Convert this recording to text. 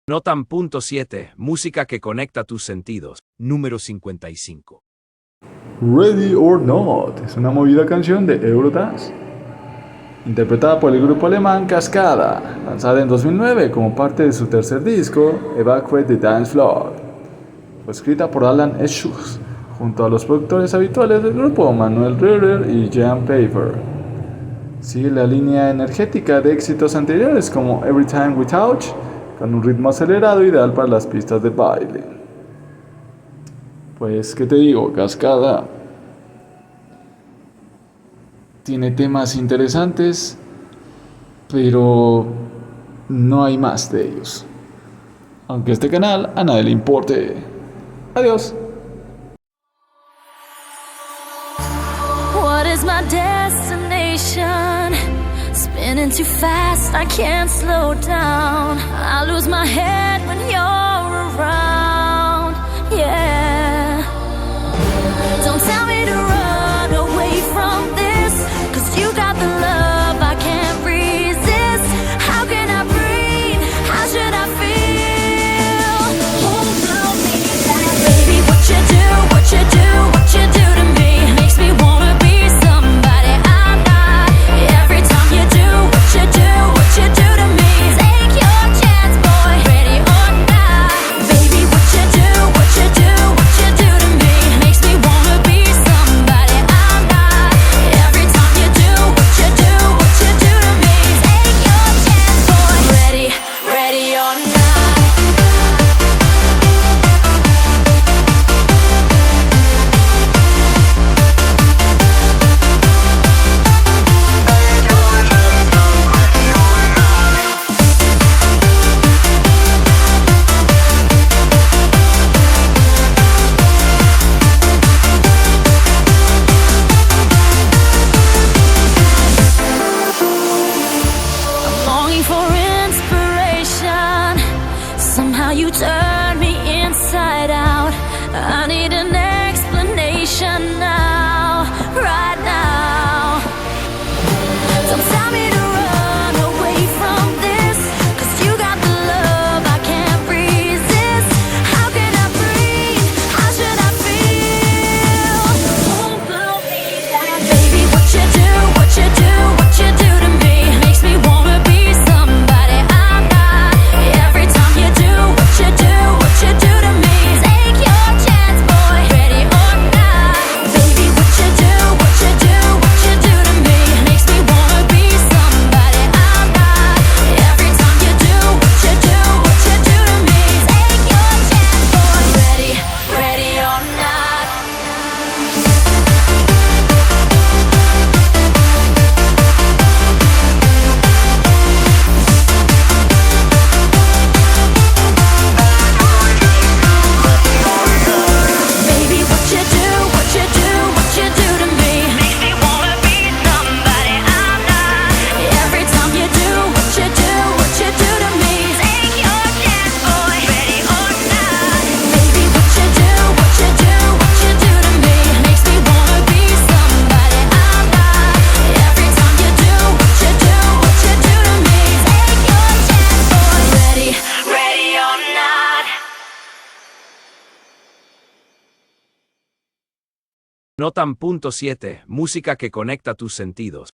Notan punto 7. Música que conecta tus sentidos. Número 55. Ready or Not es una movida canción de Eurodance, interpretada por el grupo alemán Cascada, lanzada en 2009 como parte de su tercer disco, Evacuate the Dance Floor. Fue escrita por Alan Eschus, junto a los productores habituales del grupo Manuel Röhrer y Jan Pfeiffer. Sigue la línea energética de éxitos anteriores como Every Time We Touch, con un ritmo acelerado ideal para las pistas de baile. Pues, ¿qué te digo? Cascada tiene temas interesantes, pero no hay más de ellos. Aunque este canal a nadie le importe. Adiós. What is my destination? Spinning too fast, I can't slow down. I lose my head when you're around. Yeah. Don't tell me to run away from this, 'cause you got the love I can't resist. How can I breathe? How should I feel? Hold me back. Baby, what you do, what you do, what you do to me makes me wanna be somebody I'm not. Every time you do what you do, what you do to me, take your chance, boy, ready or not. Baby, what you do, what you do, what you do to me makes me wanna be somebody I'm not. Every time you do what you do, what you do to me, take your chance, boy, ready or not. Longing for inspiration. Somehow you turn me inside out. I need an explanation now, right now. Don't tell me to run away from this, 'cause you got the love I can't resist. How can I breathe? How should I feel? Don't blow me back. Baby, what you do, what you do, what you do to me makes me wanna be somebody I'm not. Every time you do what you do, what you do to me, take your chance, boy, ready or not. Baby, what you do, what you do, what you do to me makes me wanna be somebody I'm not. Every time you do what you do, what you do to me, take your chance, boy, ready or not. Baby, what you do, what you do, what you do to me makes me wanna be somebody I'm not. Every time you do what you do, what you do to me, take your chance, boy, ready or not. Baby, what you do, what you do, what you do to me makes me wanna be somebody I'm not. Every time you do what you do, what you do to me, take your chance, boy, ready or not. Notan punto 7. Música que conecta tus sentidos.